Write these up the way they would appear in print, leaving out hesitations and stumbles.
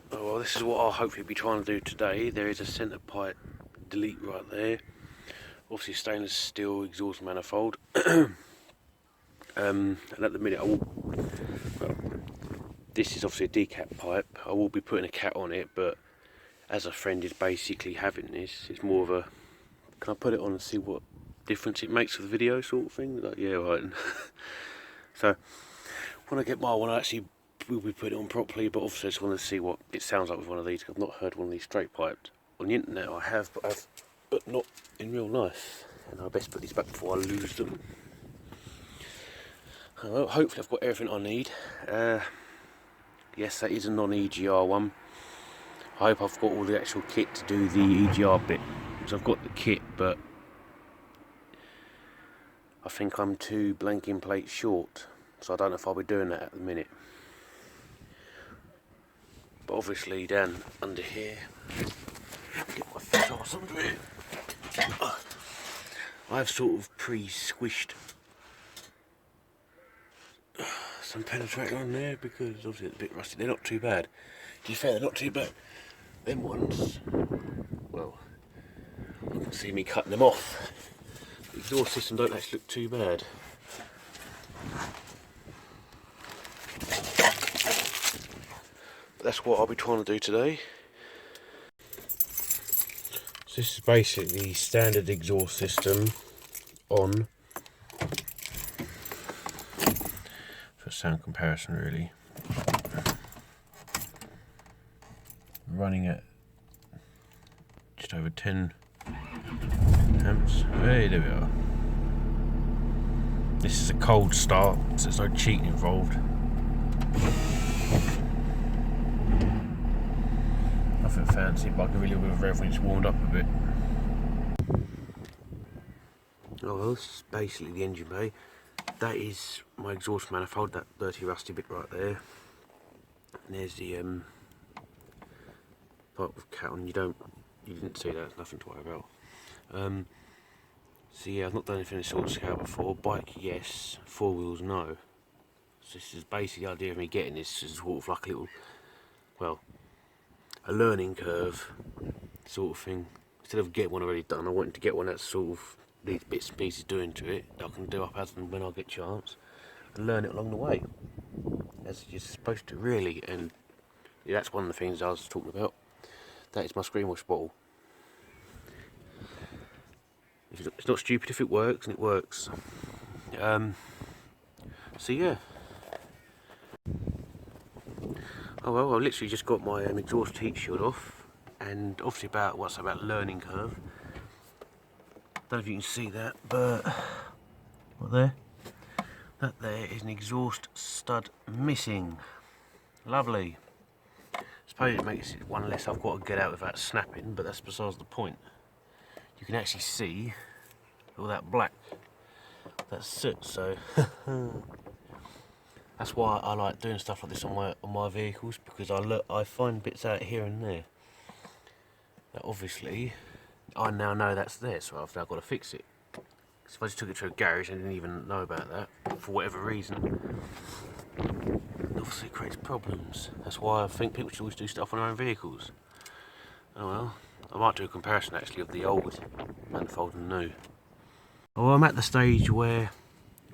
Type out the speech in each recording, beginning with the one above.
Oh well, this is what I'll hopefully be trying to do today. There is a centre pipe delete right there. Obviously stainless steel exhaust manifold. And at the minute well, this is obviously a decap pipe. I will be putting a cat on it, but as a friend is basically having this, it's more of a, can I put it on and see what difference it makes for the video sort of thing? Like, yeah, right. So when I get my one, I actually will be putting it on properly, but obviously I just want to see what it sounds like with one of these. I've not heard one of these straight piped. On the internet I have, but not in real life. And I best put these back before I lose them. Well, hopefully I've got everything I need. Yes, that is a non-EGR one. I hope I've got all the actual kit to do the EGR bit. Because I've got the kit, but I think I'm 2 blanking plates short. So I don't know if I'll be doing that at the minute. But obviously down under here, get my foot or something. I've sort of pre-squished some penetrator on there because obviously it's a bit rusty. They're not too bad. To be fair, they're not too bad. Them ones, well, you can see me cutting them off. The exhaust system don't actually look too bad. But that's what I'll be trying to do today. So this is basically the standard exhaust system on, for sound comparison really, running at just over 10 amps. Hey, there we are. This is a cold start, so there's no cheating involved. Nothing fancy, but I can really with a rev when it's warmed up a bit. Oh well, this is basically the engine bay. That is my exhaust manifold, that dirty rusty bit right there. And there's the part with cat on. You didn't see that, there's nothing to worry about. So yeah, I've not done anything of sort of scale before. Bike, yes. 4 wheels, no. So this is basically the idea of me getting this is sort of like a little, well, a learning curve sort of thing. Instead of getting one already done, I wanted to get one that's sort of these bits and pieces doing to it that I can do up as and when I get a chance and learn it along the way, as you're supposed to really. And yeah, that's one of the things I was talking about. That is my screen wash bottle. It's not stupid if it works, and it works. So yeah. Oh well, I literally just got my exhaust heat shield off, and obviously about what's about learning curve. Don't know if you can see that, but what there? That there is an exhaust stud missing. Lovely. I suppose it makes it one less I've got to get out without snapping, but that's besides the point. You can actually see all that black, that soot, so that's why I like doing stuff like this on my vehicles, because I find bits out here and there that obviously I now know that's there, so I've now got to fix it. Because if I just took it to a garage and didn't even know about that for whatever reason, obviously it creates problems. That's why I think people should always do stuff on their own vehicles. Oh well, I might do a comparison actually of the old manifold and new. Well, I'm at the stage where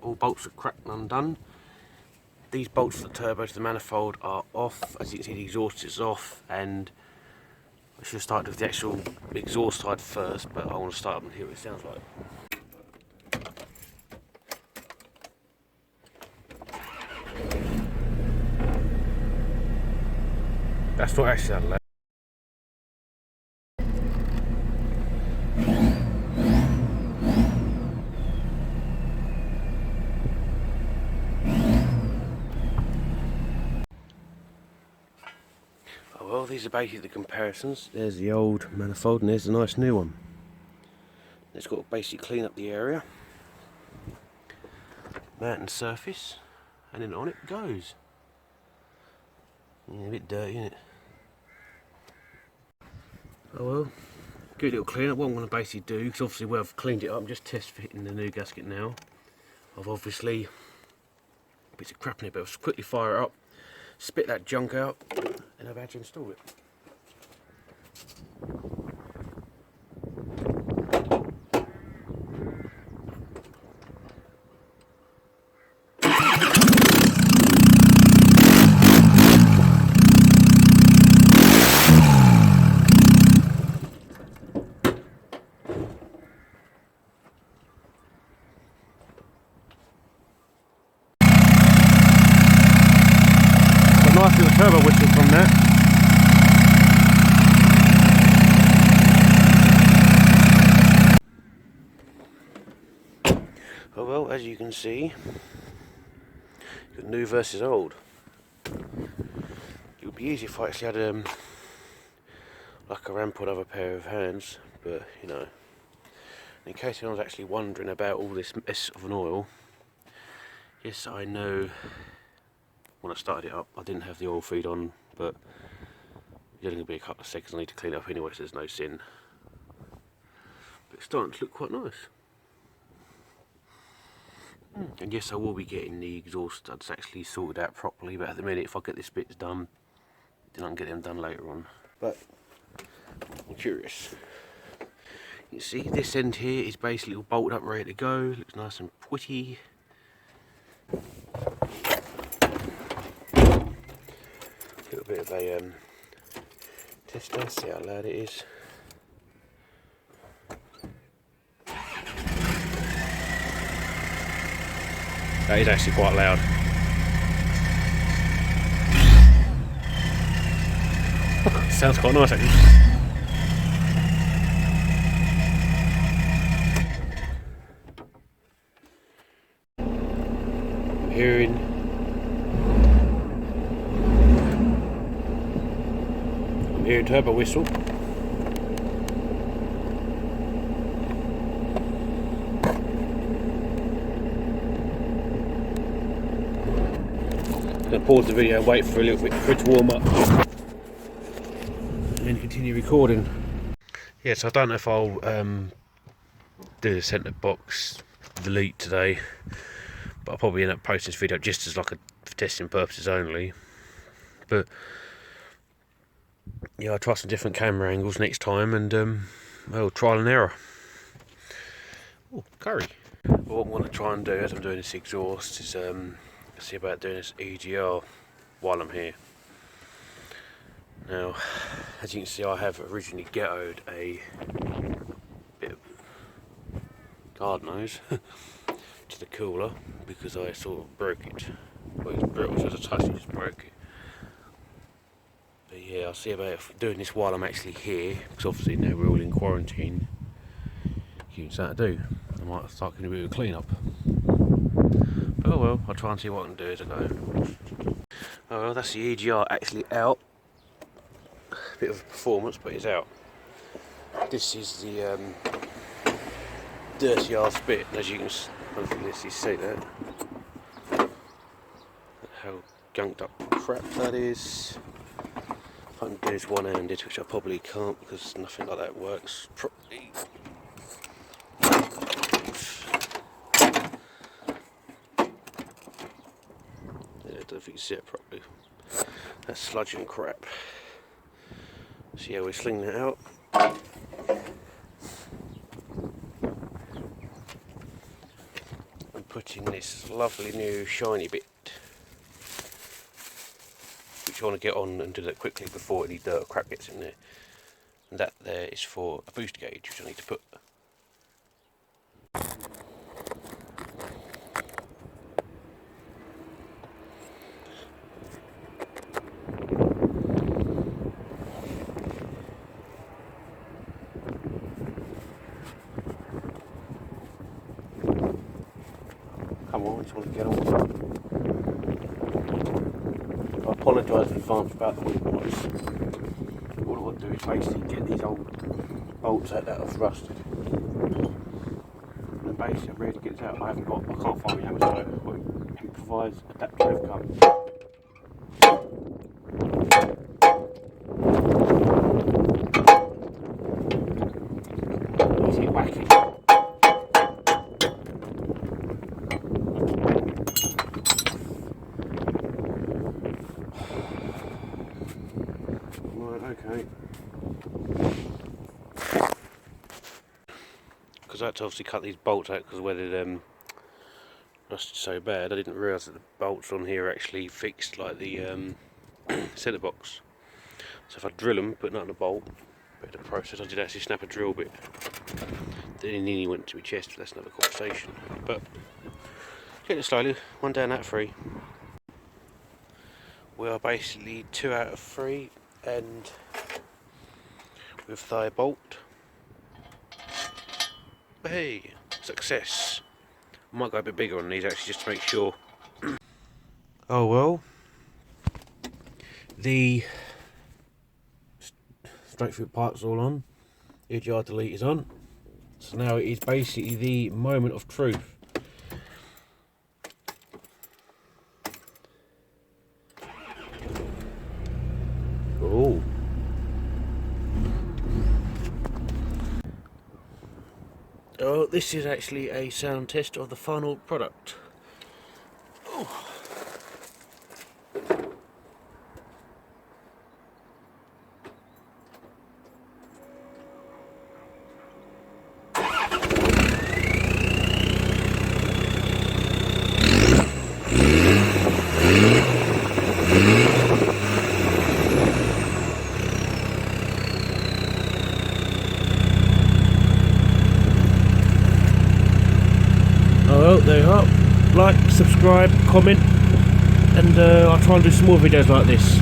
all bolts are cracked and undone. These bolts for the turbo to the manifold are off. As you can see, the exhaust is off, and I should start with the actual exhaust side first, but I want to start up and hear what it sounds like. That's not actually that loud. Oh well, these are basically the comparisons. There's the old manifold and there's the nice new one. It's got to basically clean up the area, mountain surface, and then on it goes. Yeah, a bit dirty, isn't it? Oh well, good little clean up. What I'm going to basically do, because obviously where I've cleaned it up, I'm just test fitting the new gasket now. I've obviously bits of crap in it, but I'll quickly fire it up, spit that junk out, and I've had to install it. Nice little turbo whistle from that. Oh well, as you can see, new versus old. It would be easy if I actually had like a ramp or another pair of hands, but you know, in case anyone's actually wondering about all this mess of an oil, yes, I know. When I started it up, I didn't have the oil feed on, but it's only going to be a couple of seconds. I need to clean it up anyway, so there's no sin. But it's starting to look quite nice. And yes, I will be getting the exhaust studs actually sorted out properly, but at the minute, if I get this bit done, then I can get them done later on. But I'm curious. You see, this end here is basically all bolted up, ready to go. Looks nice and pretty. A little bit of a tester, see how loud it is. That is actually quite loud. Sounds quite nice actually. I'm hearing turbo whistle. I'm going to pause the video and wait for a little bit for it to warm up and then continue recording. Yes, I don't know if I'll do the centre box delete today, but I'll probably end up posting this video just as like for testing purposes only. But yeah, I'll try some different camera angles next time, and well, trial and error. Oh, curry. What I'm going to try and do as I'm doing this exhaust is see about doing this EGR while I'm here. Now, as you can see, I have originally ghettoed a bit of garden hose to the cooler because I sort of broke it. Well, it's brittle, so as I touched it, just broke it. But yeah, I'll see about doing this while I'm actually here, because obviously now we're all in quarantine. Give me something to do. I might start doing a bit of a clean up. But oh well, I'll try and see what I can do as I go. Oh well, that's the EGR actually out. Bit of a performance, but it's out. This is the dirty ass bit, and as you can hopefully see that. How gunked up crap that is. I can do this one-handed, which I probably can't because nothing like that works properly. I don't know if you can see it properly. That's sludge and crap. So yeah, we sling that out. I'm putting this lovely new shiny bit, which you want to get on and do that quickly before any dirt or crap gets in there. And that there is for a boost gauge, which I need to put. Come on, I just want to get on. I apologise in advance about the weak noise. All I want to do is basically get these old bolts out that have rusted. And basically I'm ready to get this out. I can't find the hammer, so I've got improvised adapter cup. Is it wacky? Okay. Because I had to obviously cut these bolts out because where they rusted so bad, I didn't realise that the bolts on here are actually fixed like the centre box. So if I drill them, put that on a bolt, bit of the process, I did actually snap a drill bit. Then nearly went to my chest, but that's another conversation. But getting it slowly, one down out of 3. We are basically 2 out of 3, and with thigh bolt. Hey, success. I might go a bit bigger on these actually just to make sure. Oh well. The straight through pipe's all on. EGR delete is on. So now it is basically the moment of truth. Oh. Oh, this is actually a sound test of the final product. Oh. Well, there you are. Like, subscribe, comment, and I'll try and do some more videos like this.